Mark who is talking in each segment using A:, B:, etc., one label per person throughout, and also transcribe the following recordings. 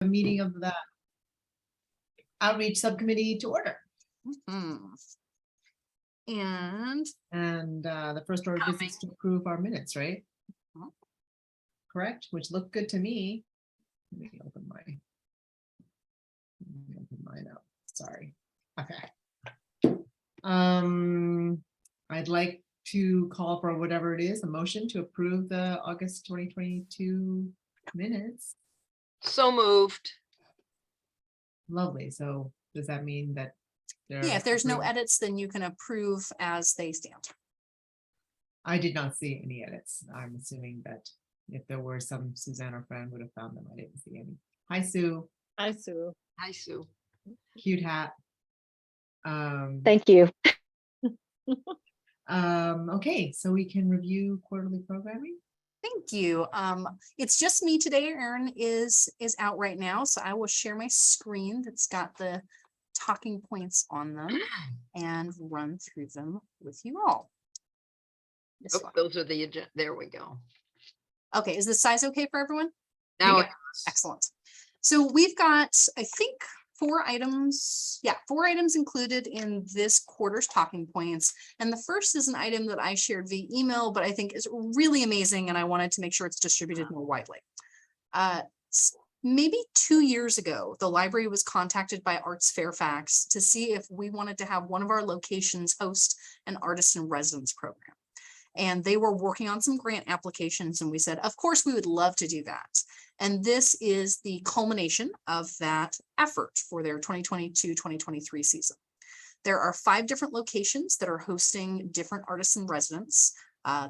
A: a meeting of the outreach subcommittee to order.
B: Mhm. And
A: And the first order of business is to approve our minutes, right?
B: Mhm.
A: Correct, which look good to me. Let me open mine up. Sorry. Okay. I'd like to call for whatever it is, a motion to approve the August 2022 minutes.
C: So moved.
A: Lovely. So does that mean that?
B: yeah, if there's no
A: approved?
B: edits, then you can approve as they stand.
A: I did not see any edits. I'm assuming that if there were some, Suzanne or Fran would have found them. I didn't see any. Hi, Sue.
D: Hi, Sue.
C: Hi, Sue.
A: Cute hat.
D: Thank you.
A: Okay, so we can review quarterly programming.
B: Thank you. It's just me today. Erin is out right now, so I will share my screen that's got the talking points on them and run through them with you all. This
C: Oh,
B: one.
C: those are the agenda. There we go.
B: Okay, is the size okay for everyone?
C: Now,
A: Yeah.
B: Excellent. So we've got, I think, 4 items. Yeah, 4 items included in this quarter's talking points. And the first is an item that I shared via email, but I think is really amazing. And I wanted to make sure it's distributed more widely. Maybe 2 years ago, the library was contacted by Arts Fairfax to see if we wanted to have one of our locations host an artist in residence program. And they were working on some grant applications, and we said, of course, we would love to do that. And this is the culmination of that effort for their 2022-2023 season. There are 5 different locations that are hosting different artists in residence.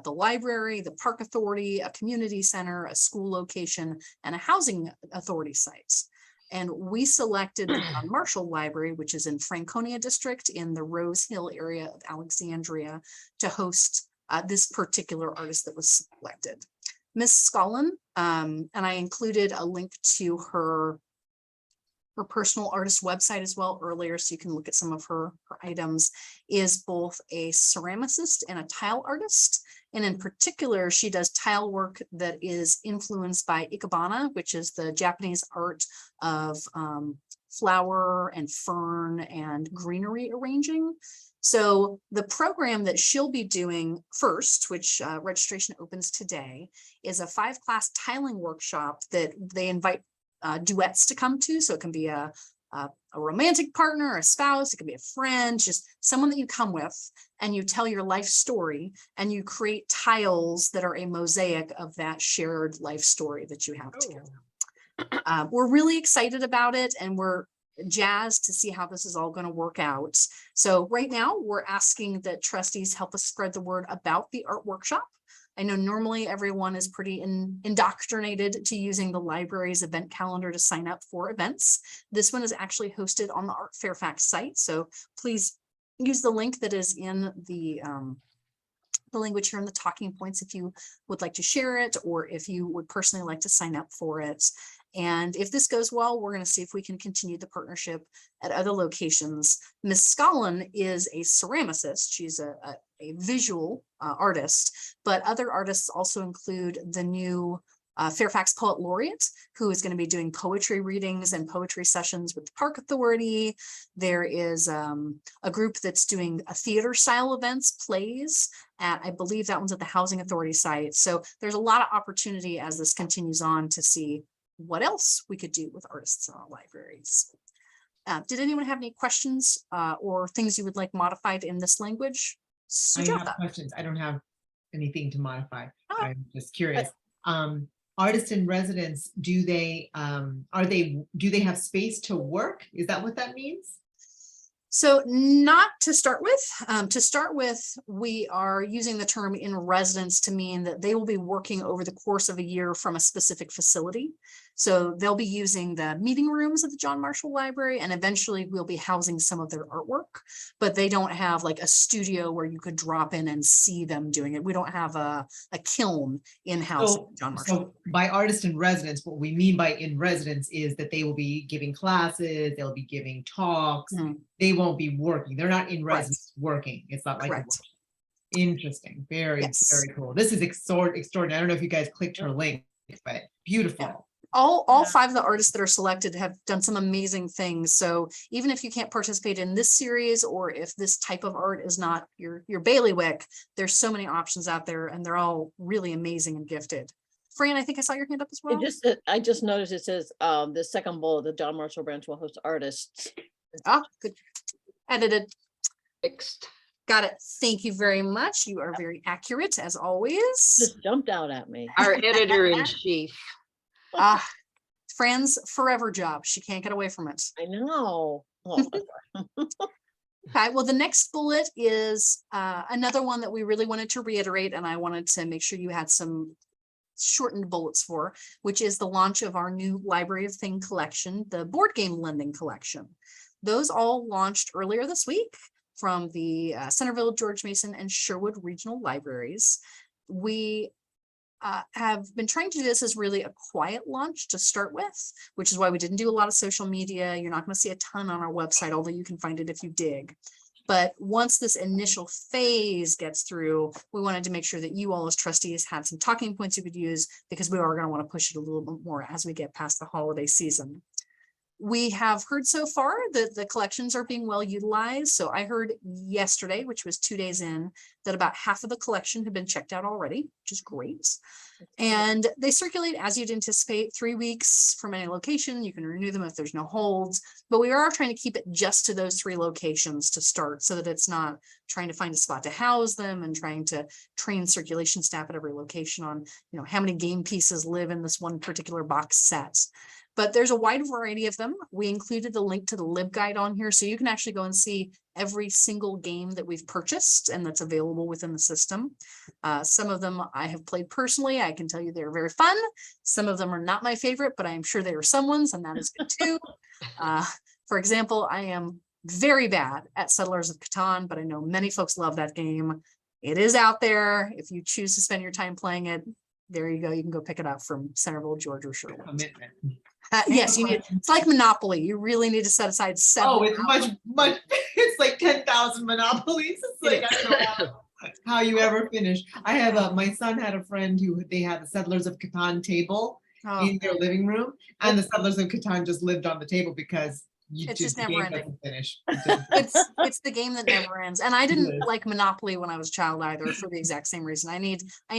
B: The library, the park authority, a community center, a school location, and a housing authority sites. And we selected the John Marshall Library, which is in Franconia District in the Rose Hill area of Alexandria, to host this particular artist that was selected. Miss Scollin, and I included a link to her personal artist website as well earlier, so you can look at some of her items, is both a ceramicist and a tile artist. And in particular, she does tile work that is influenced by Ikebana, which is the Japanese art of flower and fern and greenery arranging. So the program that she'll be doing first, which registration opens today, is a 5-class tiling workshop that they invite duets to come to. So it can be a romantic partner, a spouse, it can be a friend, just someone that you come with, and you tell your life story and you create tiles that are a mosaic of that shared life story that you have together. We're really excited about it, and we're jazzed to see how this is all going to work out. So right now we're asking that trustees help us spread the word about the art workshop. I know normally everyone is pretty indoctrinated to using the library's event calendar to sign up for events. This one is actually hosted on the Art Fairfax site. So please use the link that is in the language here in the talking points if you would like to share it, or if you would personally like to sign up for it. And if this goes well, we're going to see if we can continue the partnership at other locations. Ms. Scollin is a ceramicist. She's a visual artist, but other artists also include the new Fairfax Poet Laureate, who is going to be doing poetry readings and poetry sessions with the Park Authority. There is a group that's doing a theater style events, plays at, I believe that one's at the Housing Authority site. So there's a lot of opportunity as this continues on to see what else we could do with artists in our libraries. Did anyone have any questions or things you would like modified in this language?
A: I have questions. I don't have anything to modify. I'm just curious. Artists in residence, do they have space to work? Is that what that means?
B: So not to start with. To start with, we are using the term in residence to mean that they will be working over the course of a year from a specific facility. So they'll be using the meeting rooms at the John Marshall Library, and eventually we'll be housing some of their artwork, but they don't have like a studio where you could drop in and see them doing it. We don't have a kiln in-house at John Marshall.
A: So by artist in residence, what we mean by in residence is that they will be giving classes, they'll be giving talks, they won't be working. They're not in residence working. It's not like interesting. Very, very cool. This is extraordinary. I don't know if you guys clicked her link, but beautiful.
B: all five of the artists that are selected have done some amazing things. So even if you can't participate in this series, or if this type of art is not your bailiwick, there's so many options out there, and they're all really amazing and gifted. Fran, I think I saw your hand up as well.
E: I just noticed it says, the second bullet, the John Marshall Branch will host artists.
B: Ah, good. Edited.
C: Fixed.
B: Got it. Thank you very much. You are very accurate as always.
E: Just jumped out at me.
C: Our editor-in-chief.
B: Ah, Fran's forever job. She can't get away from it.
E: I know. Oh,
B: Okay, well, the next bullet is another one that we really wanted to reiterate, and I wanted to make sure you had some shortened bullets for, which is the launch of our new Library of Thing collection, the board game lending collection. Those all launched earlier this week from the Centerville, George Mason, and Sherwood regional libraries. We have been trying to do this as really a quiet launch to start with, which is why we didn't do a lot of social media. You're not going to see a ton on our website, although you can find it if you dig. But once this initial phase gets through, we wanted to make sure that you all as trustees had some talking points you could use, because we are going to want to push it a little bit more as we get past the holiday season. We have heard so far that the collections are being well utilized. So I heard yesterday, which was 2 days in, that about half of the collection had been checked out already, which is great. And they circulate as you'd anticipate, 3 weeks from any location. You can renew them if there's no holds, but we are trying to keep it just to those 3 locations to start, so that it's not trying to find a spot to house them and trying to train circulation staff at every location on, you know, how many game pieces live in this one particular box set. But there's a wide variety of them. We included the link to the LibGuide on here, so you can actually go and see every single game that we've purchased and that's available within the system. Some of them I have played personally. I can tell you they're very fun. Some of them are not my favorite, but I'm sure they are someone's, and that is good too. For example, I am very bad at Settlers of Catan, but I know many folks love that game. It is out there. If you choose to spend your time playing it, there you go. You can go pick it up from Centerville, George, or Sherwood.
A: Commitment.
B: Yes, you need. It's like Monopoly. You really need to set aside 7
A: Oh, it's much, it's like 10,000 monopolies. It's like, I don't know how you ever finish. I have my son had a friend who they had the Settlers of Catan table
B: Oh,
A: in their living room, and the Settlers of Catan just lived on the table because
B: It's
A: just
B: just
A: the
B: never
A: game
B: ending.
A: doesn't finish.
B: it's the game that never ends. And I didn't
A: Yes.
B: like Monopoly when I was a child either, for the exact same reason. I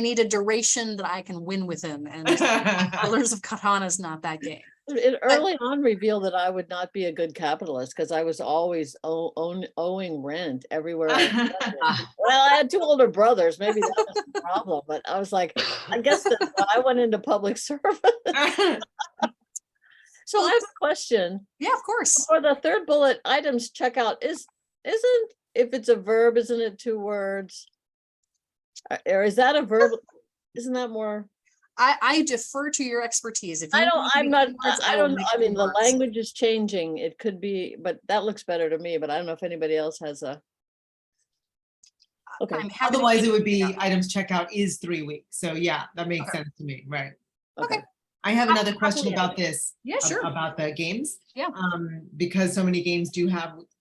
B: need a duration that I can win within, and Settlers of Catan is not that game.
E: It early on revealed that I would not be a good capitalist, because I was always owing rent everywhere. Well, I had 2 older brothers. Maybe that was the problem, but I was like, I guess that I went into public service. So I have a question.
B: Yeah, of course.
E: For the third bullet, items checkout isn't, if it's a verb, isn't it 2 words? Or is that a verb? Isn't that more?
B: I defer to your expertise. If you
E: I don't,
B: want to
E: I'm
B: make
E: not,
B: words,
E: I
B: will
E: don't know.
B: make
E: I mean, the
B: words.
E: language is changing. It could be, but that looks better to me, but I don't know if anybody else has a. Okay,
B: I'm happy to
A: Otherwise,
B: take
A: it would be
B: out.
A: items checkout is 3 weeks. So yeah, that makes
B: Okay.
A: sense to me, right?
E: okay.
A: I have another
E: Happily
A: question about
E: edited.
A: this.
B: Yeah, sure.
A: About the games.
B: Yeah.
A: Because so many games do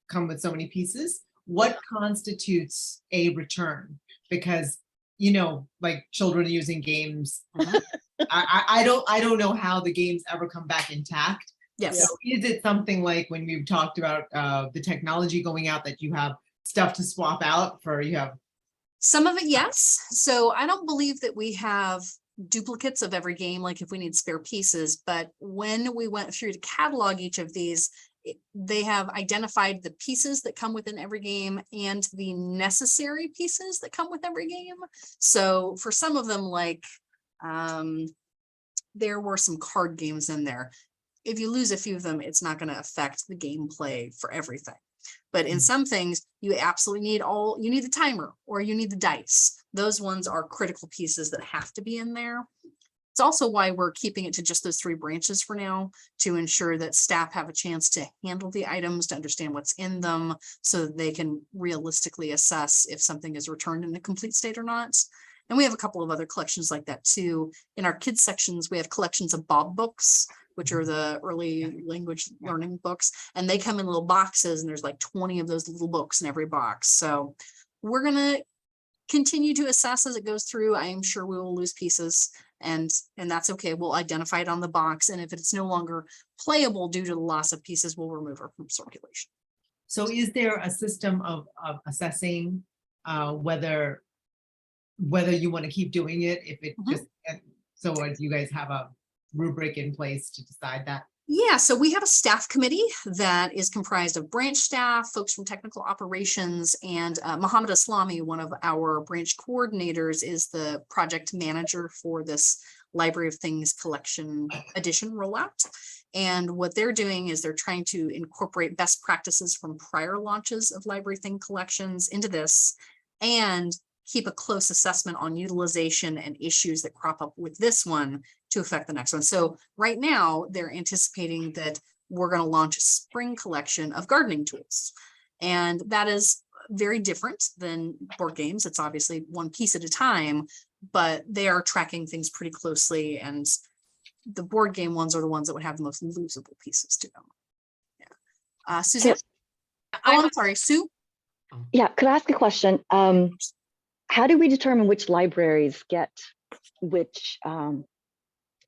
A: come with so many pieces. What constitutes a return? Because, you know, like children using games,
B: Mhm.
A: I don't know how the games ever come back intact.
B: Yes.
A: So is it something like when we've talked about the technology going out, that you have stuff to swap out for, you have
B: Some of it, yes. So I don't believe that we have duplicates of every game, like if we need spare pieces, but when we went through to catalog each of these, they have identified the pieces that come within every game and the necessary pieces that come with every game. So for some of them, like there were some card games in there. If you lose a few of them, it's not going to affect the gameplay for everything. But in some things, you absolutely need you need the timer or you need the dice. Those ones are critical pieces that have to be in there. It's also why we're keeping it to just those 3 branches for now, to ensure that staff have a chance to handle the items, to understand what's in them, so that they can realistically assess if something is returned in a complete state or not. And we have a couple of other collections like that too. In our kids sections, we have collections of Bob books, which are the early language learning books, and they come in little boxes, and there's like 20 of those little books in every box. So we're gonna continue to assess as it goes through. I am sure we will lose pieces. And that's okay. We'll identify it on the box. And if it's no longer playable due to the loss of pieces, we'll remove her from circulation.
A: So is there a system of assessing whether you want to keep doing it, if it
B: Mhm.
A: just, so do you guys have a rubric in place to decide that?
B: Yeah, so we have a staff committee that is comprised of branch staff, folks from technical operations, and Mohammed Aslami, one of our branch coordinators, is the project manager for this Library of Things collection edition rollout. And what they're doing is they're trying to incorporate best practices from prior launches of Library Thing collections into this, and keep a close assessment on utilization and issues that crop up with this one to affect the next one. So right now they're anticipating that we're going to launch a spring collection of gardening tools. And that is very different than board games. It's obviously one piece at a time, but they are tracking things pretty closely. And the board game ones are the ones that would have the most losable pieces to them. Yeah. Suzanne? Oh, I'm sorry, Sue?
D: Yeah, could I ask a question? How do we determine which libraries get which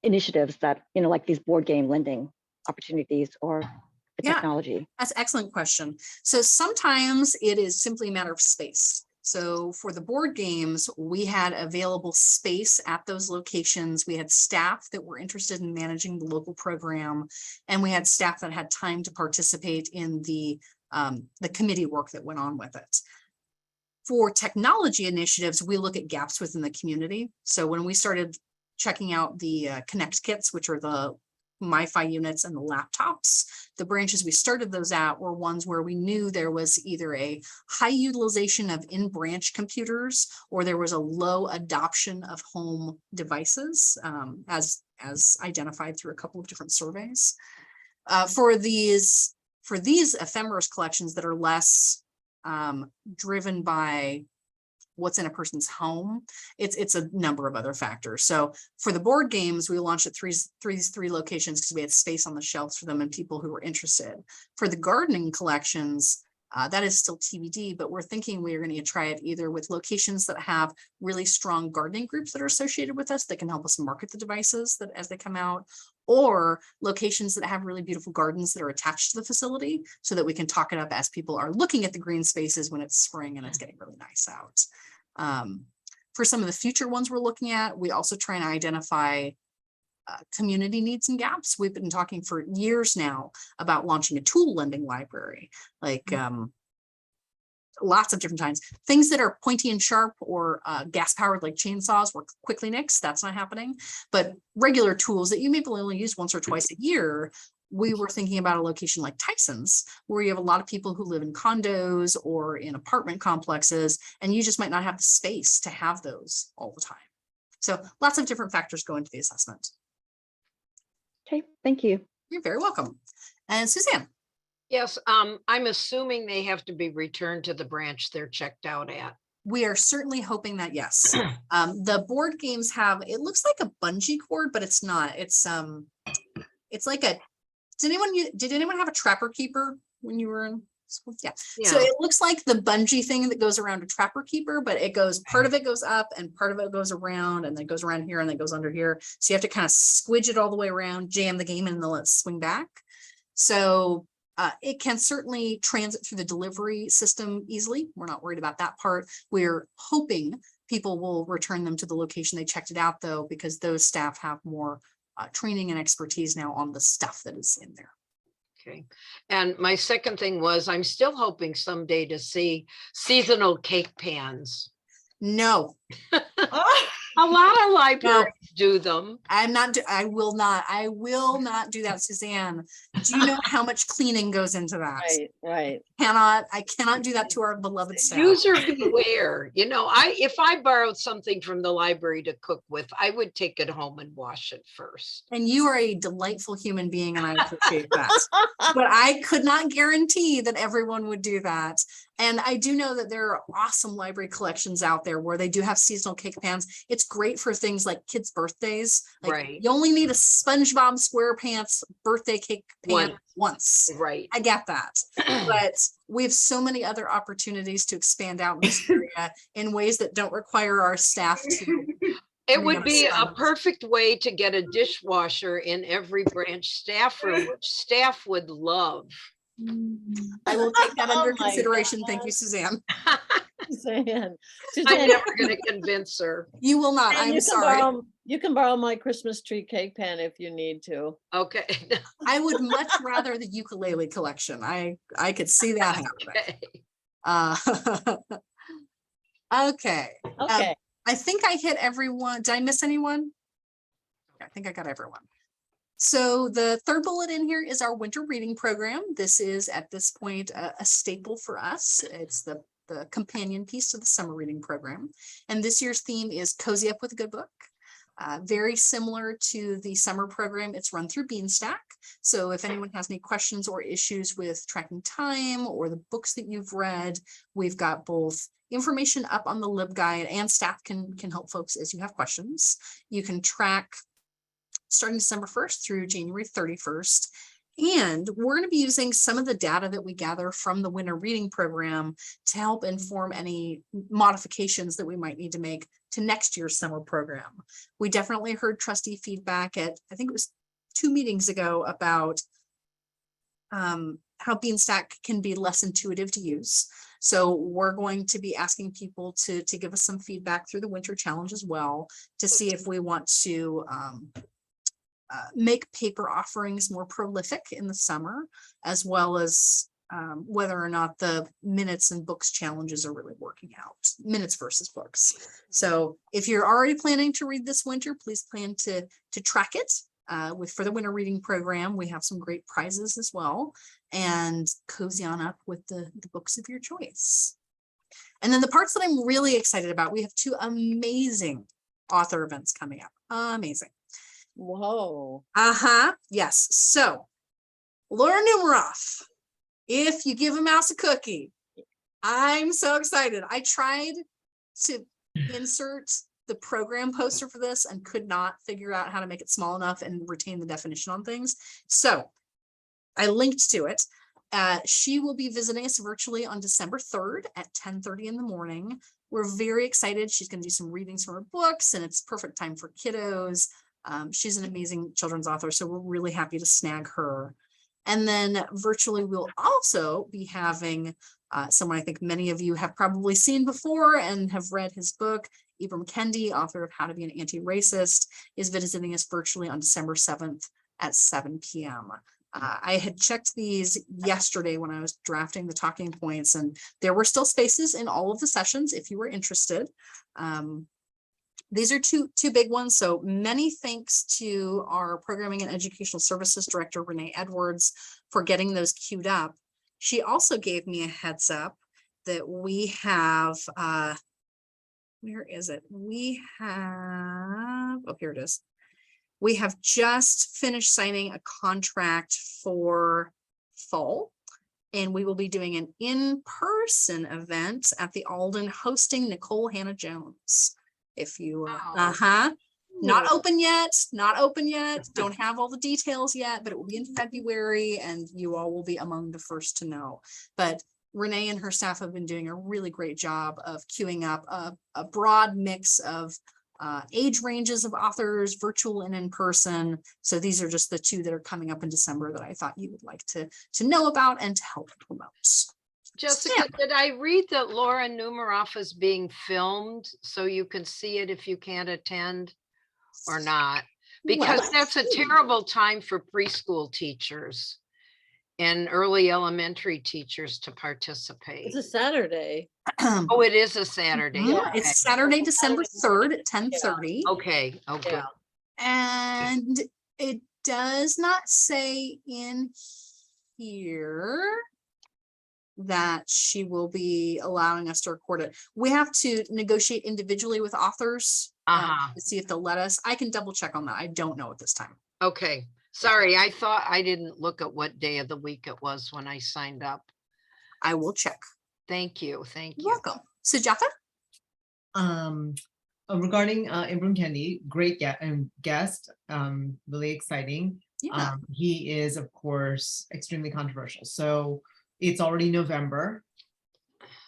D: initiatives that, like these board game lending opportunities or the
B: Yeah.
D: technology?
B: That's an excellent question. So sometimes it is simply a matter of space. So for the board games, we had available space at those locations. We had staff that were interested in managing the local program, and we had staff that had time to participate in the committee work that went on with it. For technology initiatives, we look at gaps within the community. So when we started checking out the Connect kits, which are the MiFi units and the laptops, the branches we started those at were ones where we knew there was either a high utilization of in-branch computers, or there was a low adoption of home devices, as identified through a couple of different surveys. For these ephemeris collections that are less driven by what's in a person's home, it's a number of other factors. So for the board games, we launched at three locations because we had space on the shelves for them and people who were interested. For the gardening collections, that is still TBD, but we're thinking we're going to try it either with locations that have really strong gardening groups that are associated with us that can help us market the devices that as they come out, or locations that have really beautiful gardens that are attached to the facility so that we can talk it up as people are looking at the green spaces when it's spring and it's getting really nice out. For some of the future ones we're looking at, we also try and identify community needs and gaps. We've been talking for years now about launching a tool lending library, like lots of different kinds. Things that are pointy and sharp or gas powered, like chainsaws or quickly nixed, that's not happening. But regular tools that you maybe only use once or twice a year, we were thinking about a location like Tyson's, where you have a lot of people who live in condos or in apartment complexes, and you just might not have the space to have those all the time. So lots of different factors go into the assessment.
D: Okay, thank you.
B: You're very welcome. And Suzanne?
C: Yes, I'm assuming they have to be returned to the branch they're checked out at.
B: We are certainly hoping that, yes. The board games have, it looks like a bungee cord, but it's not. It's like a, did anyone have a Trapper Keeper when you were in school? Yeah. So it looks like the bungee thing that goes around a Trapper Keeper, but it goes, part of it goes up and part of it goes around, and then goes around here and then goes under here. So you have to kind of squidge it all the way around, jam the game in, and then let it swing back. So it can certainly transit through the delivery system easily. We're not worried about that part. We're hoping people will return them to the location they checked it out, though, because those staff have more training and expertise now on the stuff that is in there.
C: Okay. And my second thing was, I'm still hoping someday to see seasonal cake pans.
B: No.
C: A lot of libraries do them.
B: I will not do that, Suzanne. Do you know how much cleaning goes into that?
E: Right.
B: I cannot do that to our beloved staff.
C: User beware. You know, if I borrowed something from the library to cook with, I would take it home and wash it first.
B: And you are a delightful human being, and I appreciate that. But I could not guarantee that everyone would do that. And I do know that there are awesome library collections out there where they do have seasonal cake pans. It's great for things like kids' birthdays. Like,
C: right.
B: You only need a SpongeBob SquarePants birthday cake pan once.
C: Right.
B: I get that. But we have so many other opportunities to expand out in this area in ways that don't require our staff to
C: It would
B: have
C: be a
B: some.
C: perfect way to get a dishwasher in every branch staff room, which staff would love.
B: I will take that under
E: Oh my
B: consideration. Thank you,
E: God.
B: Suzanne.
E: Suzanne,
C: I'm
E: Suzanne,
C: never going to convince her.
B: You will not.
E: and
B: I'm
E: you can
B: sorry.
E: you can borrow my Christmas tree cake pan if you need to.
C: Okay.
B: I would much rather the ukulele collection. I could see that happening.
C: Okay.
B: Okay.
E: Okay.
B: I think I hit everyone. Did I miss anyone? I think I got everyone. So the third bullet in here is our winter reading program. This is at this point a staple for us. It's the companion piece to the summer reading program. And this year's theme is Cozy Up with a Good Book. Very similar to the summer program, it's run through Beanstack. So if anyone has any questions or issues with tracking time or the books that you've read, we've got both information up on the LibGuide, and staff can help folks as you have questions. You can track starting December 1st through January 31st. And we're going to be using some of the data that we gather from the winter reading program to help inform any modifications that we might need to make to next year's summer program. We definitely heard trustee feedback at, I think it was 2 meetings ago, about how Beanstack can be less intuitive to use. So we're going to be asking people to give us some feedback through the winter challenge as well, to see if we want to make paper offerings more prolific in the summer, as well as whether or not the minutes and books challenges are really working out, minutes versus books. So if you're already planning to read this winter, please plan to track it. For the winter reading program, we have some great prizes as well, and cozy on up with the books of your choice. And then the parts that I'm really excited about, we have 2 amazing author events coming up. Amazing.
E: Whoa.
B: Yes. So Laura Numeroff, if you give a mouse a cookie, I'm so excited. I tried to insert the program poster for this and could not figure out how to make it small enough and retain the definition on things. So I linked to it. She will be visiting us virtually on December 3rd at 10:30 in the morning. We're very excited. She's going to do some readings from her books, and it's perfect time for kiddos. She's an amazing children's author, so we're really happy to snag her. And then virtually, we'll also be having someone I think many of you have probably seen before and have read his book. Ibram Kendi, author of How to Be an Anti-Racist, is visiting us virtually on December 7th at 7 p.m. I had checked these yesterday when I was drafting the talking points, and there were still spaces in all of the sessions if you were interested. These are two big ones. So many thanks to our Programming and Educational Services Director, Renee Edwards, for getting those queued up. She also gave me a heads up that we have, where is it? We have, oh, here it is. We have just finished signing a contract for fall, and we will be doing an in-person event at the Alden hosting Nicole Hannah Jones. If you, not open yet, don't have all the details yet, but it will be in February, and you all will be among the first to know. But Renee and her staff have been doing a really great job of queuing up a broad mix of age ranges of authors, virtual and in person. So these are just the 2 that are coming up in December that I thought you would like to know about and to help promote.
C: Jessica, did I read that Laura Numeroff is being filmed so you can see it if you can't attend or not? Because that's a terrible time for preschool teachers and early elementary teachers to participate.
E: It's a Saturday.
C: Oh, it is a Saturday.
B: Yeah,
C: Okay.
B: it's Saturday, December 3rd at 10:30.
C: Okay. Okay.
E: Yeah.
B: And it does not say in here that she will be allowing us to record it. We have to negotiate individually with authors to see if they'll let us. I can double check on that. I don't know at this time.
C: Okay. Sorry, I thought I didn't look at what day of the week it was when I signed up.
B: I will check.
C: Thank you. Thank you.
B: You're welcome. Sujata?
A: Regarding Ibram Kendi, great guest, really exciting.
B: Yeah.
A: He is, of course, extremely controversial. So it's already November.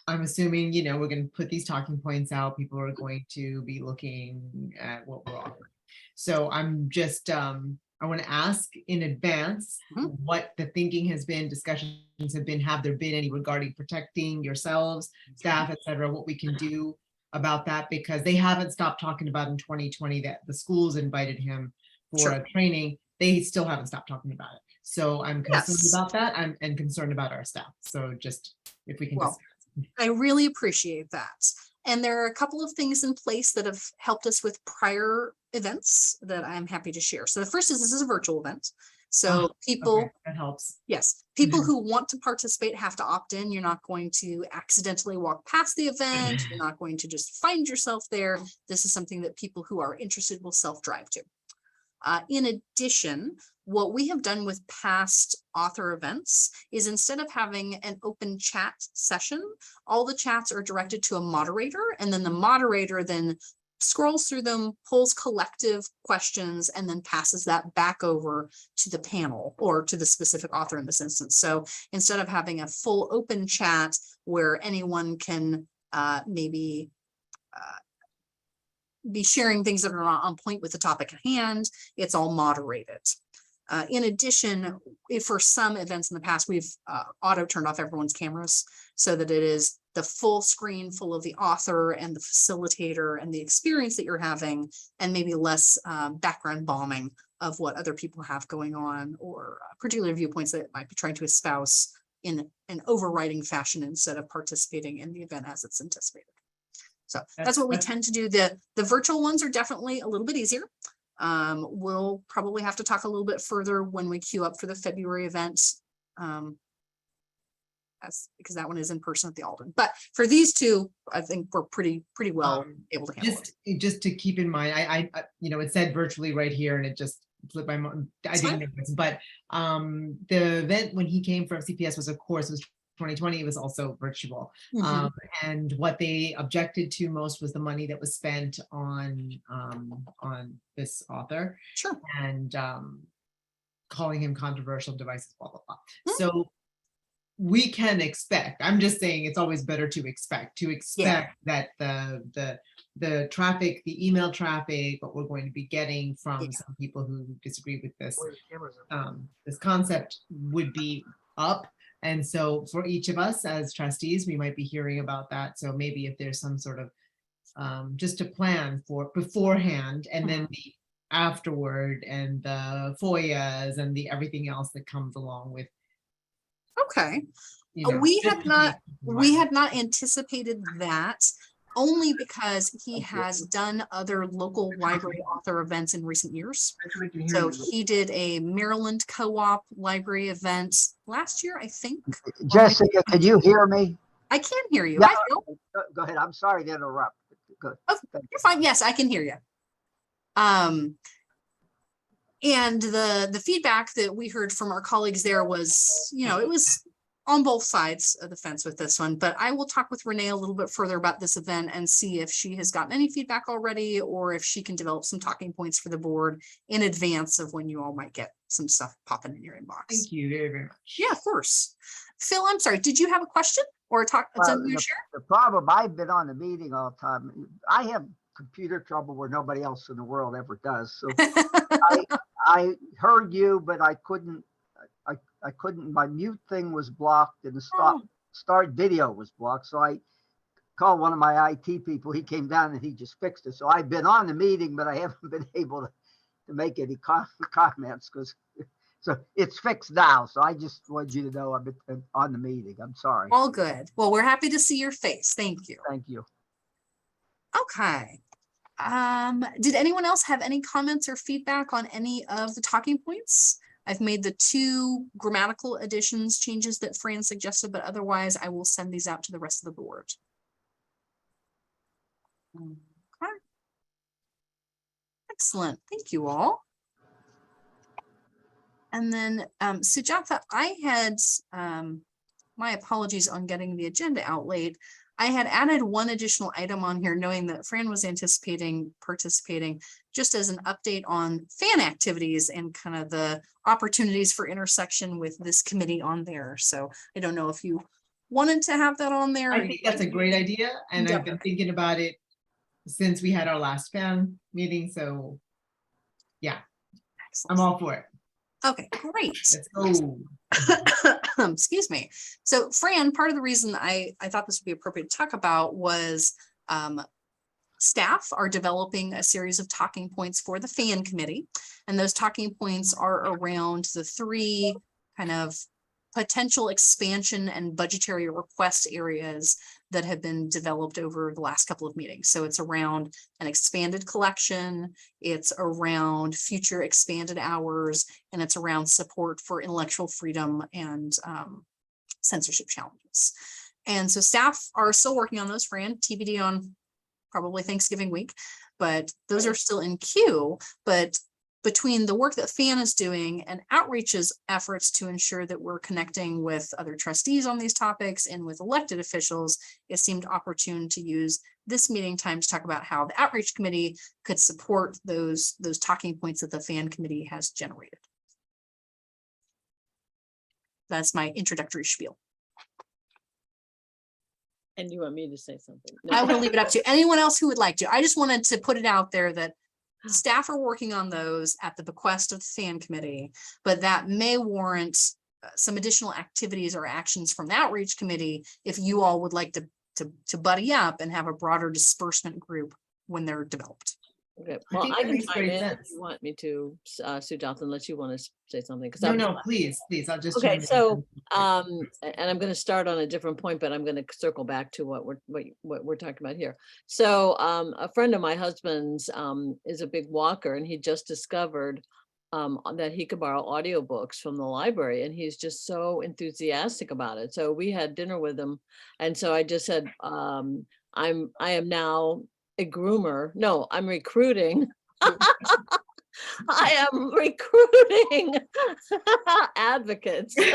A: I'm assuming, we're going to put these talking points out. People are going to be looking at what we're offering. So I'm just, I want to ask in advance
B: Mhm.
A: what the thinking has been, discussions have been, have there been any regarding protecting yourselves, staff, et cetera, what we can do about that, because they haven't stopped talking about in 2020 that the schools invited him for
B: Sure.
A: a training. They still haven't stopped talking about it. So I'm concerned
B: Yes.
A: about that. And concerned about our staff. So just if we can
B: Well, I really appreciate that. And there are a couple of things in place that have helped us with prior events that I'm happy to share. So the first is this is a virtual event. So people,
A: okay, that helps.
B: yes, people
A: Mhm.
B: who want to participate have to opt in. You're not going to accidentally walk past the event. You're not going to just find yourself there. This is something that people who are interested will self-drive to. In addition, what we have done with past author events is instead of having an open chat session, all the chats are directed to a moderator, and then the moderator then scrolls through them, pulls collective questions, and then passes that back over to the panel or to the specific author in this instance. So instead of having a full open chat where anyone can maybe be sharing things that are not on point with the topic at hand, it's all moderated. In addition, if for some events in the past, we've auto turned off everyone's cameras so that it is the full screen full of the author and the facilitator and the experience that you're having, and maybe less background bombing of what other people have going on, or particular viewpoints that might be trying to espouse in an overriding fashion instead of participating in the event as it's anticipated. So that's what we tend to do. The virtual ones are definitely a little bit easier. We'll probably have to talk a little bit further when we queue up for the February event. Because that one is in person at the Alden. But for these two, I think we're pretty well able to handle it.
A: Just to keep in mind, I it said virtually right here, and it just flipped my mind. I
B: It's
A: didn't
B: fine.
A: know this, but the event when he came from CPS was, of course, was 2020. It was also virtual.
B: Mhm.
A: And what they objected to most was the money that was spent on this author,
B: Sure.
A: and calling him controversial devices, blah blah blah.
B: Hmm.
A: So we can expect, I'm just saying it's always better to expect that the traffic, the email traffic, what we're going to be getting from
B: Yeah.
A: some people who disagree with this this concept would be up. And so for each of us as trustees, we might be hearing about that. So maybe if there's some sort of just a plan for beforehand, and then the afterward, and the FOIAs and the everything else that comes along with.
B: Okay.
A: We
B: had not anticipated that, only because he has done other local library author events in recent years. So he did a Maryland co-op library event last year, I think.
F: Jessica, can you hear me?
B: I can hear you.
F: Yeah.
B: Hi, Phil.
F: Go ahead. I'm sorry to interrupt. Good.
B: Oh, you're fine. Yes, I can hear you. And the feedback that we heard from our colleagues there was, it was on both sides of the fence with this one, but I will talk with Renee a little bit further about this event and see if she has gotten any feedback already, or if she can develop some talking points for the board in advance of when you all might get some stuff popping in your inbox.
A: Thank you very, very much.
B: Yeah, of course. Phil, I'm sorry. Did you have a question or something to share?
F: The problem, I've been on the meeting all the time. I have computer trouble where nobody else in the world ever does. So I heard you, but I couldn't, my mute thing was blocked, and the start video was blocked. So I called one of my IT people. He came down and he just fixed it. So I've been on the meeting, but I haven't been able to make any comments, so it's fixed now. So I just wanted you to know I've been on the meeting. I'm sorry.
B: All good. Well, we're happy to see your face. Thank you.
F: Thank you.
B: Okay. Did anyone else have any comments or feedback on any of the talking points? I've made the 2 grammatical additions changes that Fran suggested, but otherwise I will send these out to the rest of the board. Okay. Excellent. Thank you all. And then Sujatha, I had, my apologies on getting the agenda out late. I had added one additional item on here, knowing that Fran was anticipating participating, just as an update on fan activities and kind of the opportunities for intersection with this committee on there. So I don't know if you wanted to have that on there.
A: I think that's a great idea, and I've been thinking about it since we had our last fan meeting, so yeah, I'm all for it.
B: Okay, great.
A: Let's go.
B: Excuse me. So Fran, part of the reason I thought this would be appropriate to talk about was staff are developing a series of talking points for the fan committee. And those talking points are around the 3 kind of potential expansion and budgetary request areas that have been developed over the last couple of meetings. So it's around an expanded collection, it's around future expanded hours, and it's around support for intellectual freedom and censorship challenges. And so staff are still working on those, Fran, TBD on probably Thanksgiving week, but those are still in queue. But between the work that FAN is doing and Outreach's efforts to ensure that we're connecting with other trustees on these topics and with elected officials, it seemed opportune to use this meeting time to talk about how the Outreach Committee could support those talking points that the FAN committee has generated. That's my introductory spiel.
E: And you want me to say something?
B: I will leave it up to anyone else who would like to. I just wanted to put it out there that staff are working on those at the bequest of the FAN committee, but that may warrant some additional activities or actions from the Outreach Committee if you all would like to buddy up and have a broader disbursement group when they're developed.
E: Okay,
A: I
E: well,
A: think
E: I
A: that
E: can
A: makes
E: chime
A: great
E: in if
A: sense.
E: you want me to, Sujatha, unless you want to say something.
A: No, please, I'll just.
E: Okay,
A: chime in.
E: so, and I'm going to start on a different point, but I'm going to circle back to what we're talking about here. So, a friend of my husband's is a big walker, and he just discovered that he could borrow audiobooks from the library, and he's just so enthusiastic about it. So we had dinner with him, and so I just said, I am now a groomer. No, I'm recruiting. I am recruiting advocates.
A: She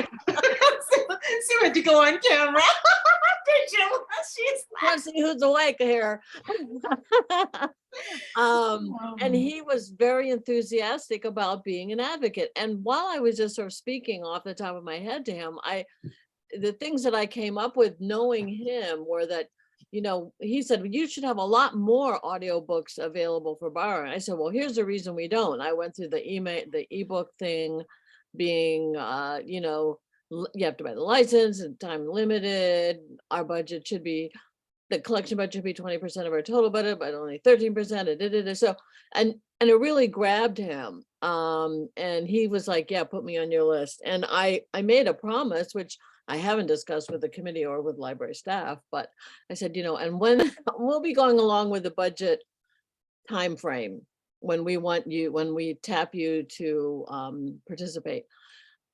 A: had to go on camera. Did you?
E: Let's see who's awake here. And he was very enthusiastic about being an advocate. And while I was just sort of speaking off the top of my head to him, the things that I came up with knowing him were that, you know, he said, you should have a lot more audiobooks available for borrowing. I said, well, here's the reason we don't. I went through the ebook thing being, you know, you have to buy the license and time limited. Our budget should be, the collection budget should be 20% of our total budget, but only 13%. So, and it really grabbed him. And he was like, yeah, put me on your list. And I made a promise, which I haven't discussed with the committee or with library staff, but I said, you know, and when we'll be going along with the budget timeframe, when we tap you to participate,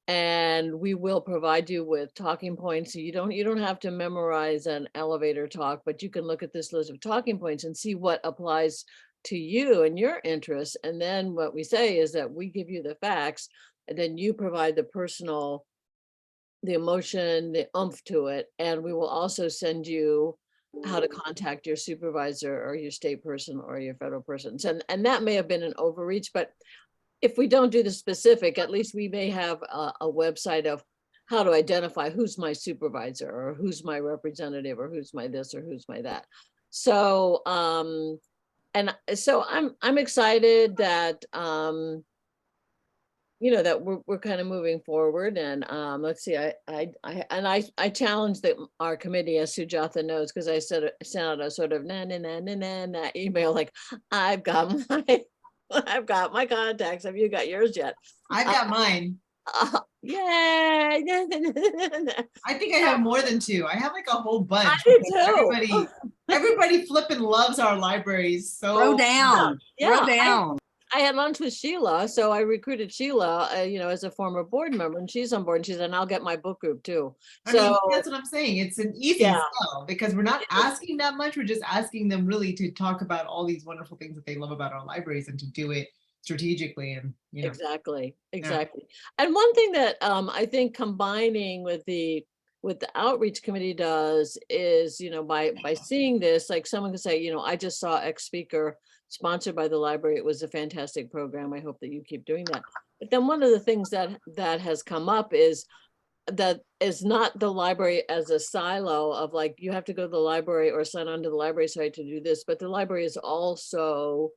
E: and we will provide you with talking points. So you don't have to memorize an elevator talk, but you can look at this list of talking points and see what applies to you and your interests. And then what we say is that we give you the facts, and then you provide the personal, the emotion, the oomph to it. And we will also send you how to contact your supervisor or your state person or your federal person. And that may have been an overreach, but if we don't do the specific, at least we may have a website of how to identify who's my supervisor or who's my representative or who's my this or who's my that. So, and so I'm excited that, you know, that we're kind of moving forward. And let's see, I challenged our committee, as Sujatha knows, because I sent out a sort of na email like, I've got my contacts. Have you got yours yet?
A: I've got mine.
E: Yay!
A: I think I have more than 2. I have like a whole bunch.
E: I do
A: because
E: too.
A: Everybody flipping loves our libraries. So
B: Throw down,
E: Yeah,
B: throw down.
E: I had lunch with Sheila, so I recruited Sheila, you know, as a former board member, and she's on board. And she said, and I'll get my book group too.
A: I mean,
E: So
A: that's what I'm saying. It's an easy sell because we're not asking that much. We're just asking them really to talk about all these wonderful things that they love about our libraries and to do it strategically. And you know,
E: exactly. And one thing that I think combining with the outreach committee does is, you know, by seeing this, like someone could say, you know, I just saw X speaker sponsored by the library. It was a fantastic program. I hope that you keep doing that. But then one of the things that has come up is that is not the library as a silo of like, you have to go to the library or sign on to the library site to do this, but the library is also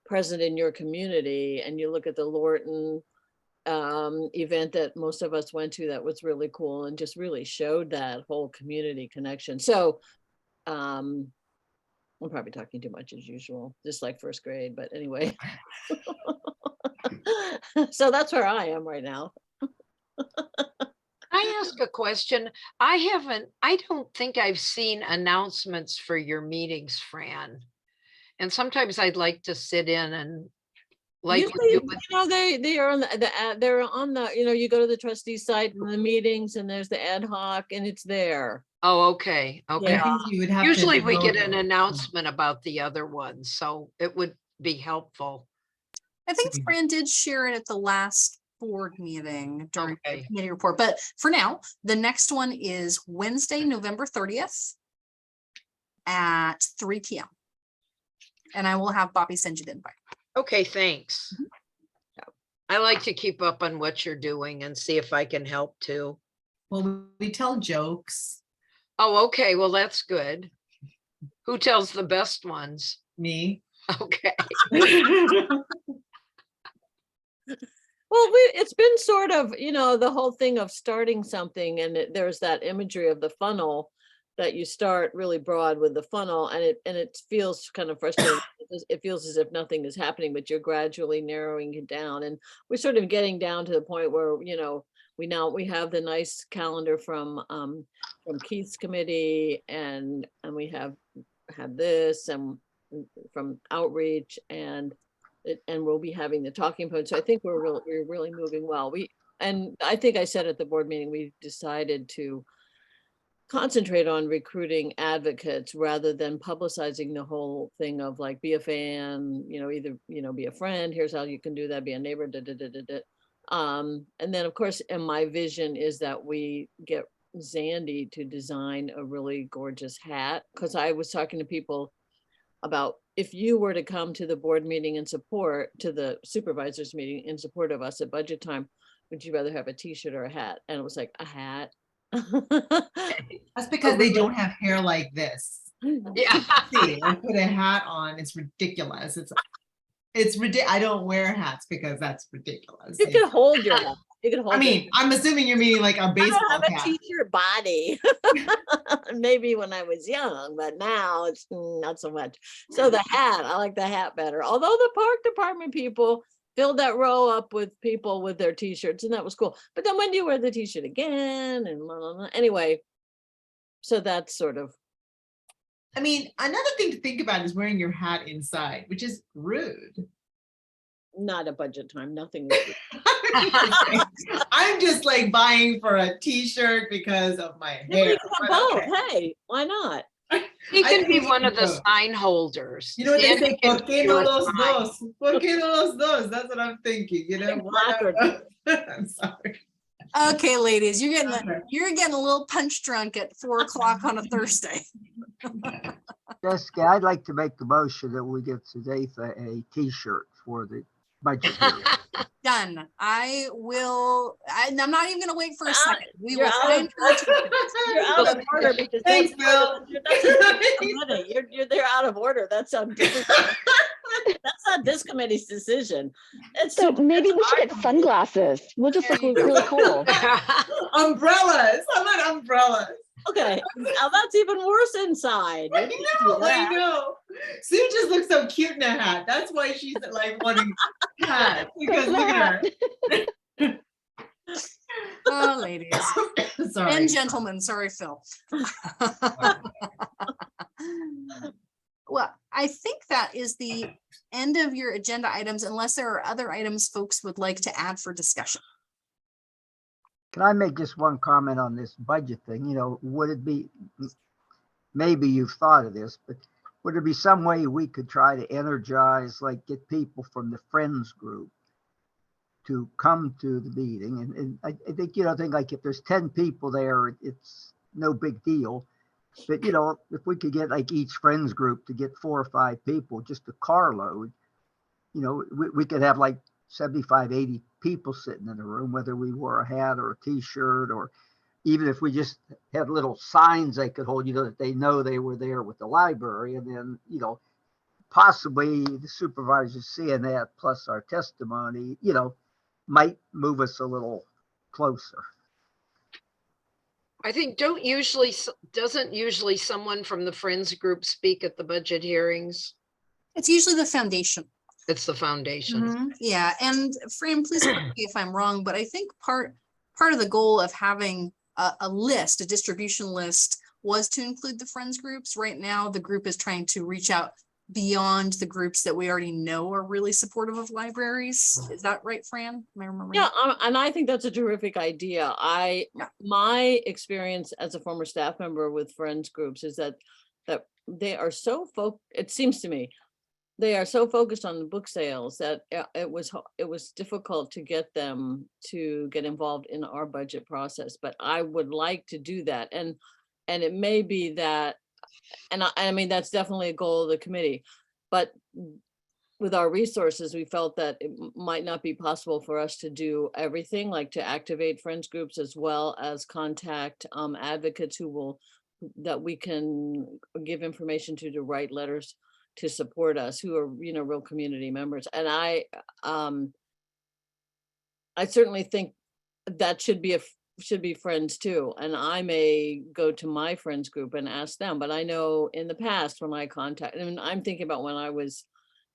E: present in your community. And you look at the Lorton event that most of us went to, that was really cool and just really showed that whole community connection. So I'm probably talking too much as usual, just like first grade, but anyway. So that's where I am right now.
C: I ask a question? I don't think I've seen announcements for your meetings, Fran. And sometimes I'd like to sit in and like you
E: Usually,
C: do with-
E: you know, they are on they're on the, you know, you go to the trustee site and the meetings and there's the ad hoc and it's there.
C: Oh, okay, okay.
A: I think you would have to
C: Usually we get
A: vote.
C: an announcement about the other ones, so it would be helpful.
B: I think
A: Mhm.
B: Fran did share it at the last board meeting during the
C: Okay.
B: committee report, but for now, the next one is Wednesday, November 30th at 3 p.m. And I will have Bobby send you the invite.
C: Okay, thanks. I like to keep up on what you're doing and see if I can help too.
A: Well, we tell jokes,
C: Oh, okay, well, that's good. Who tells the best ones?
A: me.
C: Okay.
E: Well, it's been sort of, you know, the whole thing of starting something, and there's that imagery of the funnel that you start really broad with the funnel, and it feels kind of frustrating. It feels as if nothing is happening, but you're gradually narrowing it down, and we're sort of getting down to the point where, you know, we have the nice calendar from Keith's committee, and we have had this and from outreach, and we'll be having the talking points. So I think we're really moving well. And I think I said at the board meeting, we decided to concentrate on recruiting advocates rather than publicizing the whole thing of like, be a fan, you know, either, you know, be a friend, here's how you can do that, be a neighbor, da, da, da, da, da. And then of course, and my vision is that we get Zandy to design a really gorgeous hat, because I was talking to people about, if you were to come to the board meeting in support, to the supervisors meeting in support of us at budget time, would you rather have a t-shirt or a hat? And it was like, a hat.
A: That's because they don't have hair like this.
C: Yeah.
A: See, I put a hat on, it's ridiculous. It's ridiculous. I don't wear hats because that's ridiculous.
E: You can hold your hat. You can hold
A: I mean, I'm assuming you're meaning like a
E: I
A: baseball
E: don't have a
A: cap.
E: t-shirt body. Maybe when I was young, but now it's not so much. So the hat, I like the hat better. Although the park department people filled that row up with people with their t-shirts, and that was cool. But then when do you wear the t-shirt again? And blah, blah, blah. Anyway, so that's sort of.
A: I mean, another thing to think about is wearing your hat inside, which is rude.
E: Not a budget time, nothing.
A: I'm just like buying for a t-shirt because of my
E: Maybe
A: hair.
E: you can have
A: but
E: both.
A: okay.
E: Hey, why not?
C: He
A: I
C: can
A: think
C: be
A: we
C: one
A: can
C: of the
A: vote.
C: sign holders.
A: You know what they
C: Sandy
A: say?
C: can
A: ¿Por qué
C: do
A: no
C: a
A: los
C: sign.
A: dos? ¿Por qué no los dos? That's what I'm thinking, you know?
E: And
A: Why
E: placard.
A: not? I'm sorry.
B: Okay, ladies, you're getting
A: Okay.
B: a little punch drunk at 4 o'clock on a Thursday.
F: Jessica, I'd like to make a motion that we get Suzatha a t-shirt for the budget hearing.
B: Done. I'm not even gonna wait for a
E: Out-
B: second. We
E: you're
B: will
E: out
B: find
E: of-
B: her a t-shirt.
E: You're out of order because
A: Thanks,
E: that's part of-
A: Bill.
E: that's a different committee. They're out of order. That's a different. That's not this committee's decision. It's
D: So maybe we should
E: our
D: get sunglasses. We'll just
B: There
D: look
B: you go.
D: really cool.
A: Umbrellas. How about umbrellas?
E: okay. Now that's even worse inside.
A: I know. Sue just looks so cute in a hat. That's why she's like wanting hats. Because look at her.
B: Oh, ladies
A: Sorry.
B: and gentlemen, sorry, Phil. Well, I think that is the end of your agenda items, unless there are other items folks would like to add for discussion.
F: Can I make just one comment on this budget thing? You know, would it be, maybe you've thought of this, but would there be some way we could try to energize, like get people from the Friends group to come to the meeting? And I think, you know, I think like if there's 10 people there, it's no big deal. But, you know, if we could get like each Friends group to get 4 or 5 people, just a carload, you know, we could have like 75, 80 people sitting in the room, whether we wore a hat or a t-shirt or even if we just had little signs they could hold, that they know they were there with the library. And then, possibly the supervisors seeing that plus our testimony, might move us a little closer.
C: I think doesn't usually someone from the Friends group speak at the budget hearings?
B: It's usually the foundation.
C: It's the foundation.
B: Yeah, and Fran, please correct me if I'm wrong, but I think part of the goal of having a list, a distribution list, was to include the Friends groups. Right now, the group is trying to reach out beyond the groups that we already know are really supportive of libraries. Is that right, Fran? Am I remembering?
E: Yeah, and I think that's a terrific idea. My experience as a former staff member with Friends groups is that they are so it seems to me, they are so focused on the book sales that it was difficult to get them to get involved in our budget process. But I would like to do that, and it may be that, and I mean that's definitely a goal of the committee. But with our resources, we felt that it might not be possible for us to do everything, like to activate Friends groups as well as contact advocates that we can give information to write letters to support us, who are, real community members. And I certainly think that should be Friends too. And I may go to my Friends group and ask them, but I know in the past when I'm thinking about when I was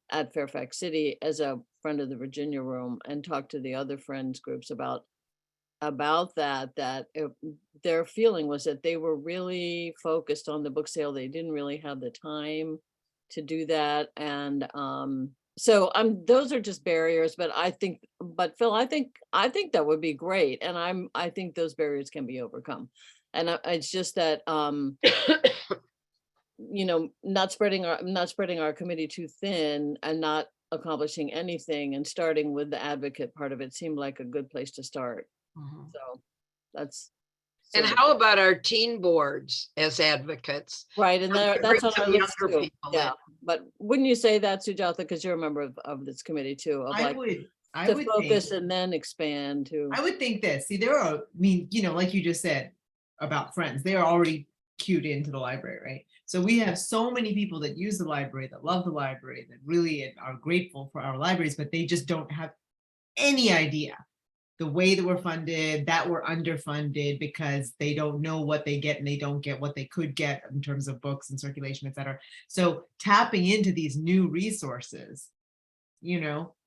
E: at Fairfax City as a friend of the Virginia Room and talked to the other Friends groups about their feeling was that they were really focused on the book sale. They didn't really have the time to do that. And so those are just barriers, but Phil, I think that would be great. And I think those barriers can be overcome. And it's just that, not spreading our committee too thin and not accomplishing anything, and starting with the advocate part of it seemed like a good place to start. So that's.
C: And how about our teen boards as advocates?
E: Right, and that's on our list too. Yeah,
C: in.
E: but wouldn't you say that, Sujatha, because you're a member of this committee too?
A: I would
E: focus
A: think,
E: and then expand to.
A: I would think this. See, like you just said about Friends, they are already cued into the library, right? So we have so many people that use the library, that love the library, that really are grateful for our libraries, but they just don't have any idea the way that we're funded, that we're underfunded because they don't know what they get and they don't get what they could get in terms of books and circulation, et cetera. So tapping into these new resources,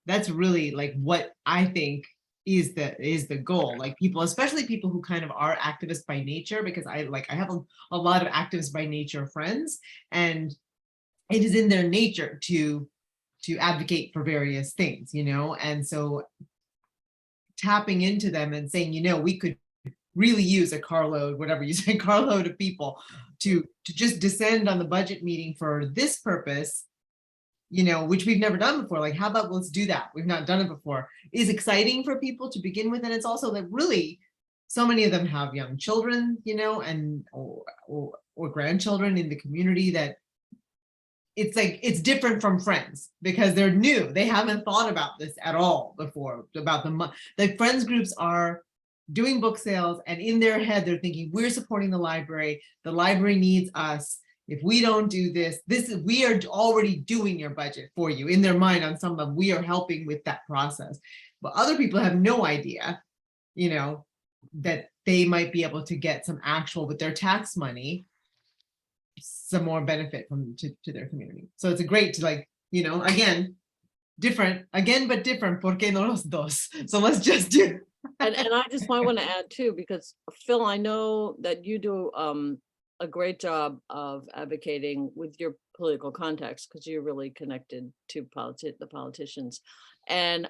A: that's really like what I think is the goal. Like people, especially people who kind of are activists by nature, because I have a lot of activists by nature friends, and it is in their nature to advocate for various things, and so tapping into them and saying, we could really use a carload, whatever you say, carload of people to just descend on the budget meeting for this purpose, which we've never done before. Like, how about let's do that? We've not done it before. Is exciting for people to begin with. And it's also that really so many of them have young children, and or grandchildren in the community, that it's like, it's different from Friends because they're new. They haven't thought about this at all before, about the Friends groups are doing book sales, and in their head, they're thinking, we're supporting the library needs us. If we don't do this, we are already doing your budget for you. In their mind, on some of them, we are helping with that process. But other people have no idea, that they might be able to get some actual, with their tax money, some more benefit to their community. So it's a great to again, different, but different. ¿Por qué no los dos? So let's just do.
E: And I just want to add too, because Phil, I know that you do a great job of advocating with your political contacts, because you're really connected to the politicians, and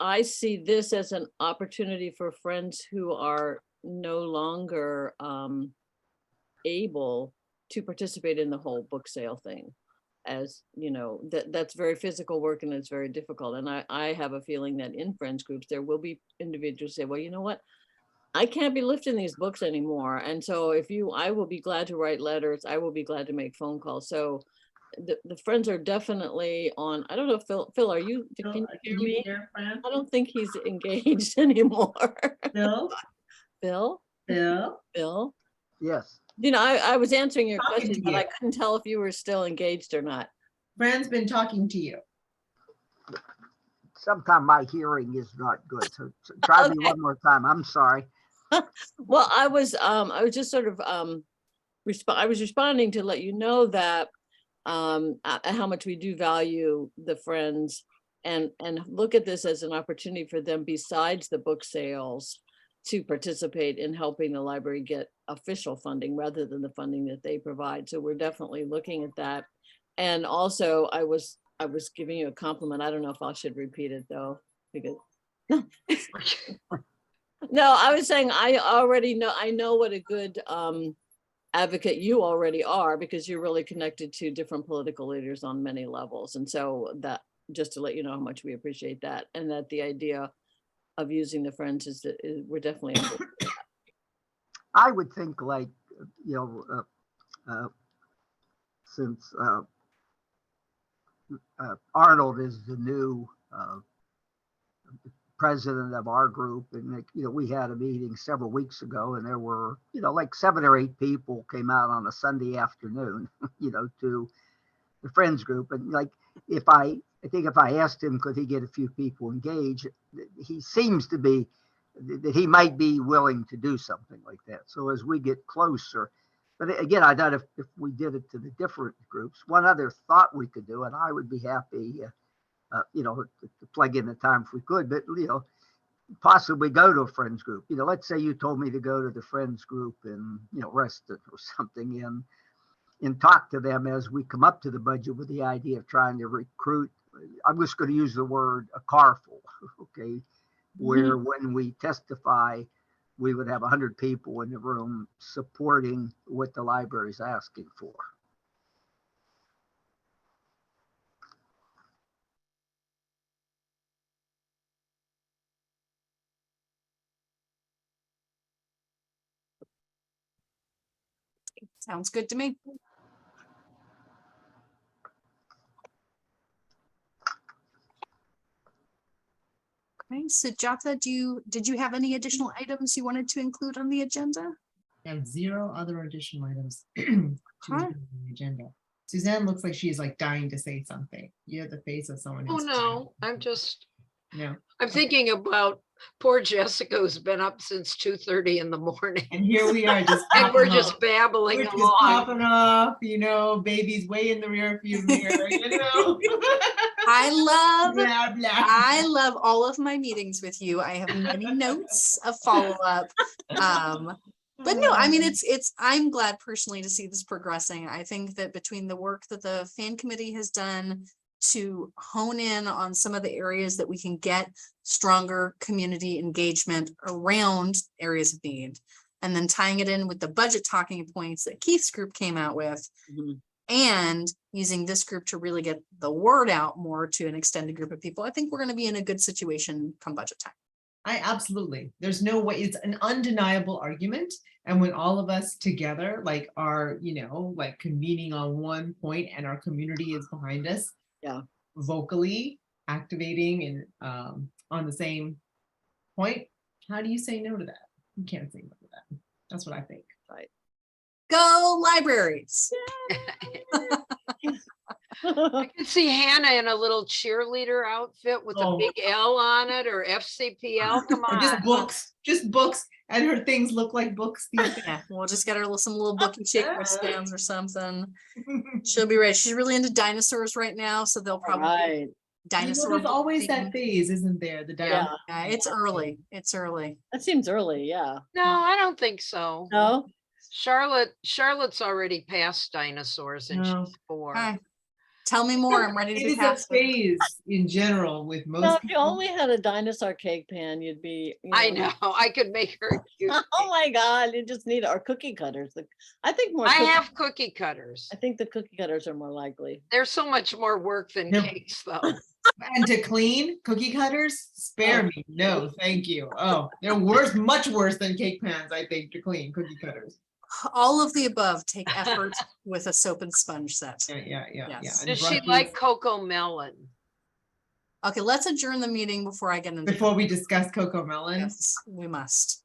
E: I see this as an opportunity for friends who are no longer able to participate in the whole book sale thing. As that's very physical work and it's very difficult. And I have a feeling that in Friends groups, there will be individuals say, well, you know what? I can't be lifting these books anymore. And so I will be glad to write letters. I will be glad to make phone calls. So the friends are definitely on, I don't know, Phil, are you, can you hear me? I don't think he's engaged anymore.
A: Bill,
E: Bill,
A: Bill,
E: Bill,
F: Yes.
E: you know, I was answering your
A: Talking
E: question,
A: to
E: but I
A: you.
E: couldn't tell if you were still engaged or not.
A: Fran's been talking to you.
F: Sometimes my hearing is not good. So try me
E: Okay.
F: one more time. I'm sorry.
E: Well, I was just sort of, I was responding to let you know that how much we do value the friends and look at this as an opportunity for them besides the book sales to participate in helping the library get official funding rather than the funding that they provide. So we're definitely looking at that. And also I was giving you a compliment. I don't know if I should repeat it though, because no, I was saying I know what a good advocate you already are, because you're really connected to different political leaders on many levels. And so that, just to let you know how much we appreciate that, and that the idea of using the friends is that we're definitely
F: I would think like, since Arnold is the new president of our group, and we had a meeting several weeks ago, and there were like 7 or 8 people came out on a Sunday afternoon to the friends group. And like, I think if I asked him could he get a few people engaged, he seems to be that he might be willing to do something like that. So as we get closer, but again, I doubt if we did it to the different groups. One other thought we could do, and I would be happy to plug in the time if we could, but possibly go to a friends group. Let's say you told me to go to the friends group in Reston or something, and talk to them as we come up to the budget with the idea of trying to recruit. I'm just going to use the word a car full, okay, where when we testify, we would have 100 people in the room supporting what the library is asking for.
B: Sounds good to me. Okay, Sujata, did you have any additional items you wanted to include on the agenda?
A: I have 0 other additional items to include on the agenda. Suzanne looks like she's like dying to say something. You have the face of someone.
C: Oh,
A: who's
C: no,
A: dying.
C: I'm just,
A: No.
C: I'm thinking about poor Jessica, who's been up since 2:30 in the morning.
A: And here we are just.
C: And we're
A: popping
C: just
A: off.
C: babbling
A: We're just
C: along.
A: popping off, babies way in the rear view mirror,
B: I
A: blah, blah.
B: love all of my meetings with you. I have many notes of follow-up. But no, I mean, I'm glad personally to see this progressing. I think that between the work that the fan committee has done to hone in on some of the areas that we can get stronger community engagement around areas of need, and then tying it in with the budget talking points that Keith's group came out with, and using this group to really get the word out more to an extended group of people, I think we're going to be in a good situation come budget time.
A: Absolutely. There's no way. It's an undeniable argument. And when all of us together, like, are, like convening on one point and our community is behind us, vocally activating and on the same point, how do you say no to that? You can't say no to that. That's what I think.
E: Right.
B: Go libraries.
C: I can see Hannah in a little cheerleader outfit with a big L on it, or FCPL. Come
A: Or
C: on.
A: just books, and her things look like books.
B: Yeah, we'll just get her some little bookie shake wristbands or something. She'll be ready. She's really into dinosaurs right now, so they'll probably dinosaur.
A: There's always that phase, isn't there? The dinosaur.
B: Yeah, it's early. It's early.
E: That seems early, yeah.
C: No, I don't think so.
E: No?
C: Charlotte's already past dinosaurs and
A: No.
C: she's 4.
B: Okay. Tell me more. I'm ready to
A: It
B: be
A: is a
B: past it.
A: phase in general with most
E: No, if you
A: people.
E: only had a dinosaur cake pan, you'd be.
C: I know. I could make her a cute.
E: Oh my God, you just need, or cookie cutters. I think more.
C: I have cookie cutters.
E: I think the cookie cutters are more likely.
C: They're so much more work than
A: Yep.
C: cakes, though.
A: And to clean cookie cutters, spare me. No, thank you. Oh, they're worse, much worse than cake pans, I think, to clean cookie cutters.
B: All of the above take effort with a soap and sponge set.
A: Yeah.
B: Yes.
A: and
C: Does she
A: brushes.
C: like Coco Melon?
B: Okay, let's adjourn the meeting before I get into.
A: Before we discuss Coco Melon,
B: Yes, we must.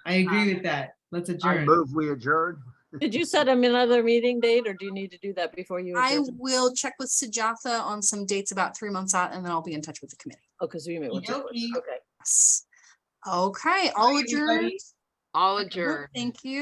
A: I agree with that. Let's
F: I
A: adjourn.
F: move we adjourn.
E: Did you set another meeting date or do you need to do that before you?
B: I
E: adjourn?
B: will check with Sujatha on some dates about 3 months out, and then I'll be in touch with the committee.
E: Oh, because you may want to.
A: Okey-dokey.
E: Okay.
B: Yes. Okay, all
A: Bye, everybody.
B: adjourned.
C: All adjourned.
B: Thank you.